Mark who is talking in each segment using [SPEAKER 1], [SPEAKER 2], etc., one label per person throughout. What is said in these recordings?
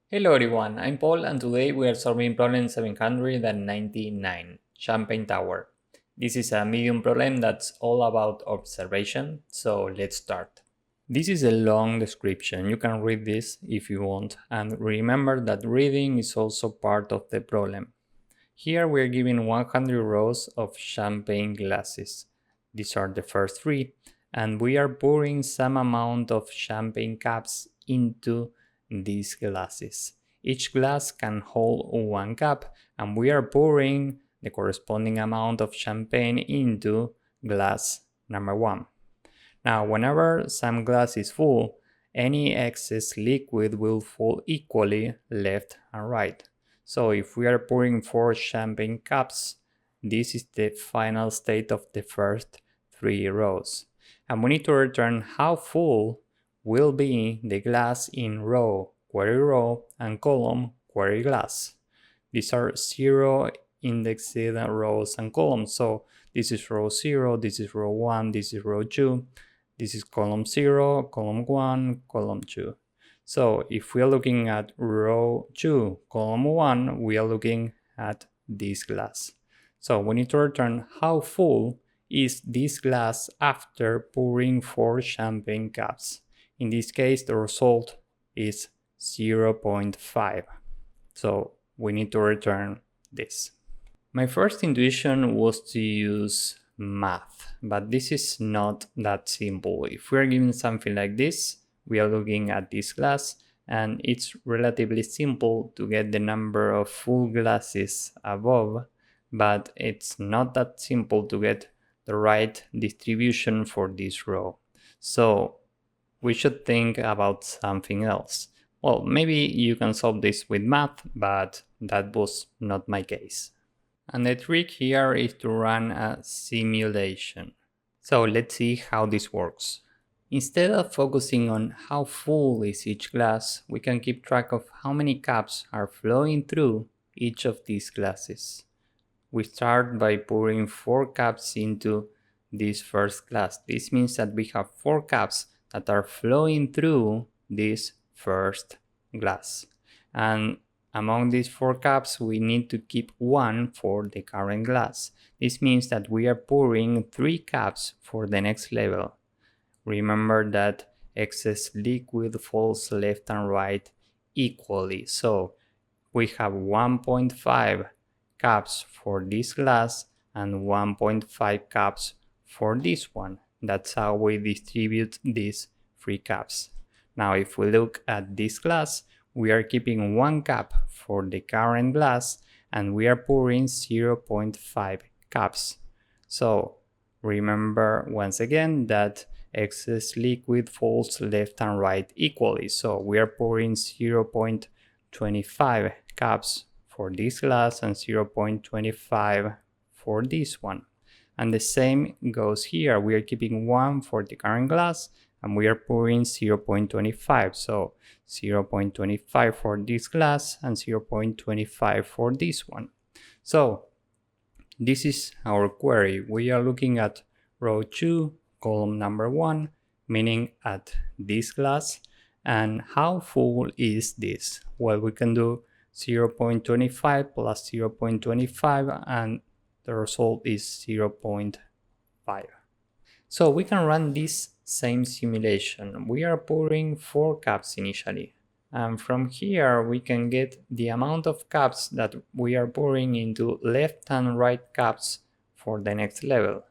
[SPEAKER 1] Hello everyone, I'm Paul and today we are solving problem 799, Champagne Tower. This is a medium problem that's all about observation, so let's start. This is a long description, you can read this if you want, and remember that reading is also part of the problem. Here we are given 100 rows of champagne glasses. These are the first three, and we are pouring some amount of champagne caps into these glasses. Each glass can hold one cup, and we are pouring the corresponding amount of champagne into glass number 1. Now, whenever some glass is full, any excess liquid will fall equally left and right. So if we are pouring 4 champagne cups, this is the final state of the first 3 rows. And we need to return how full will be the glass in row, query row, and column, query glass. These are 0 indexed rows and columns. So this is row 0, this is row 1, this is row 2. This is column 0, column 1, column 2. So if we are looking at row 2, column 1, we are looking at this glass. So we need to return how full is this glass after pouring 4 champagne cups. In this case, the result is 0.5. So we need to return this. My first intuition was to use math, but this is not that simple. If we are given something like this, we are looking at this glass, and it's relatively simple to get the number of full glasses above, but it's not that simple to get the right distribution for this row. So we should think about something else. Well, maybe you can solve this with math, but that was not my case. And the trick here is to run a simulation. So let's see how this works. Instead of focusing on how full is each glass, we can keep track of how many cups are flowing through each of these glasses. We start by pouring 4 cups into this first glass. This means that we have 4 cups that are flowing through this first glass. And among these 4 cups, we need to keep 1 for the current glass. This means that we are pouring 3 cups for the next level. Remember that excess liquid falls left and right equally. So we have 1.5 cups for this glass and 1.5 cups for this one. That's how we distribute these 3 cups. Now if we look at this glass, we are keeping 1 cup for the current glass and we are pouring 0.5 cups. So remember once again that excess liquid falls left and right equally. So we are pouring 0.25 cups for this glass and 0.25 for this one. And the same goes here. We are keeping 1 for the current glass and we are pouring 0.25. So 0.25 for this glass and 0.25 for this one. So this is our query. We are looking at row 2, column number 1, meaning at this glass. And how full is this? Well, we can do 0.25 plus 0.25 and the result is 0.5. So we can run this same simulation. We are pouring 4 cups initially. And from here we can get the amount of cups that we are pouring into left and right cups for the next level.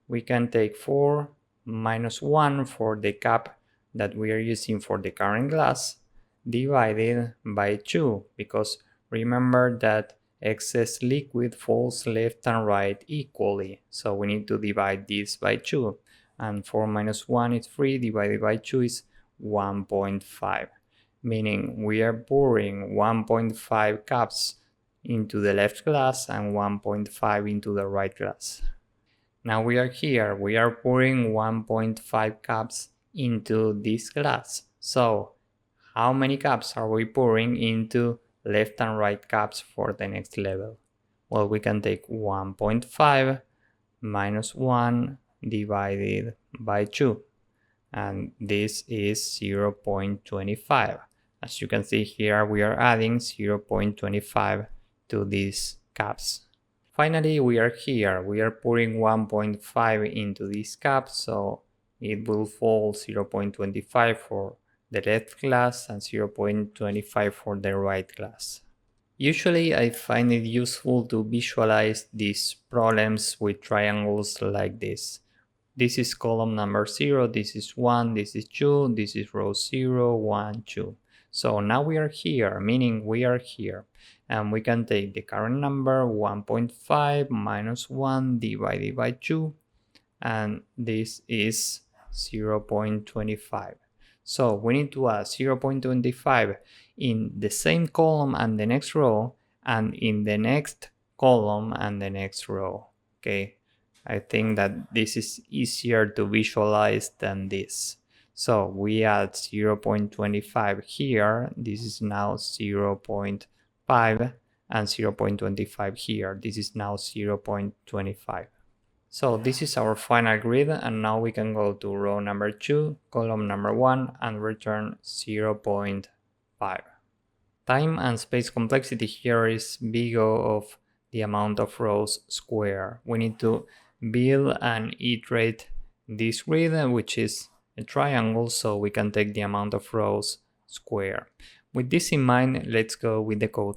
[SPEAKER 1] We can take 4 minus 1 for the cup that we are using for the current glass divided by 2, because remember that excess liquid falls left and right equally. So we need to divide this by 2. And 4 minus 1 is 3, divided by 2 is 1.5. Meaning we are pouring 1.5 cups into the left glass and 1.5 into the right glass. Now we are here, we are pouring 1.5 cups into this glass. So how many cups are we pouring into left and right cups for the next level? Well, we can take 1.5 minus 1 divided by 2. And this is 0.25. As you can see here, we are adding 0.25 to these caps. Finally, we are here. We are putting 1.5 into this cap, so it will fall 0.25 for the left glass and 0.25 for the right glass. Usually I find it useful to visualize these problems with triangles like this. This is column number 0, this is 1, this is 2, this is row 0, 1, 2. So now we are here, meaning we are here. And we can take the current number 1.5 minus 1 divided by 2, and this is 0.25. So we need to add 0.25 in the same column and the next row, and in the next column and the next row. Okay, I think that this is easier to visualize than this. So we add 0.25 here, this is now 0.5, and 0.25 here, this is now 0.25. So this is our final grid, and now we can go to row number 2, column number 1, and return 0.5. Time and space complexity here is big O of the amount of rows square. We need to build and iterate this grid, which is a triangle, so we can take the amount of rows square. With this in mind, let's go with the code.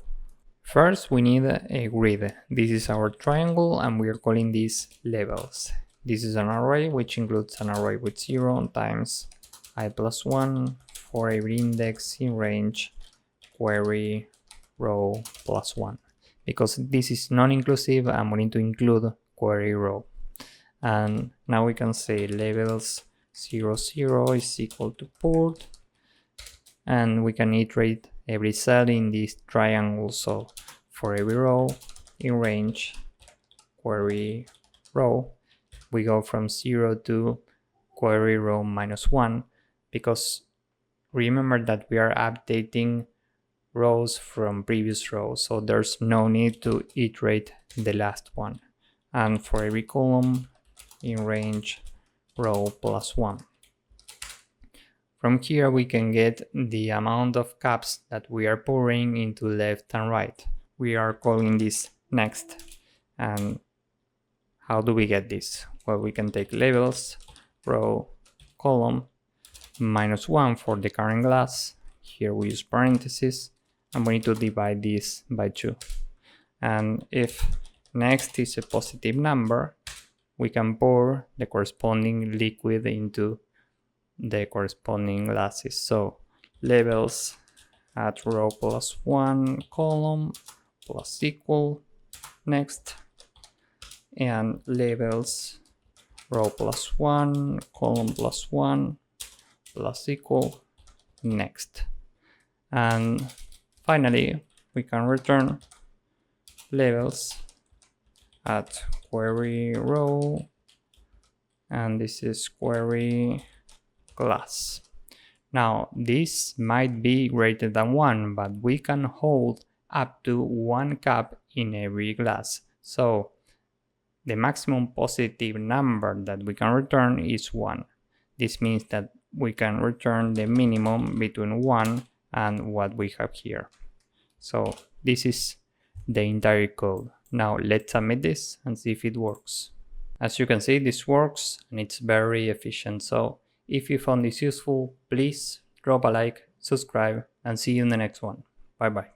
[SPEAKER 1] First, we need a grid. This is our triangle, and we are calling this levels. This is an array, which includes an array with 0 times I plus 1 for every index in range query row plus 1. Because this is non-inclusive, and we need to include query row. And now we can say levels 0, 0 is equal to port, and we can iterate every cell in this triangle. So for every row in range query row, we go from 0 to query row minus 1, because remember that we are updating rows from previous rows, so there's no need to iterate the last one. And for every column in range row plus 1. From here we can get the amount of caps that we are pouring into left and right. We are calling this next. And how do we get this? Well, we can take levels, row, column, minus 1 for the current glass. Here we use parentheses, and we need to divide this by 2. And if next is a positive number, we can pour the corresponding liquid into the corresponding glasses. So levels at row plus 1 column plus equal next, and levels row plus 1 column plus 1 plus equal next. And finally we can return levels at query row, and this is query glass. Now this might be greater than 1, but we can hold up to 1 cap in every glass. So the maximum positive number that we can return is 1. This means that we can return the minimum between 1 and what we have here. So this is the entire code. Now let's submit this and see if it works. As you can see, this works and it's very efficient. So if you found this useful, please drop a like, subscribe, and see you in the next one. Bye bye.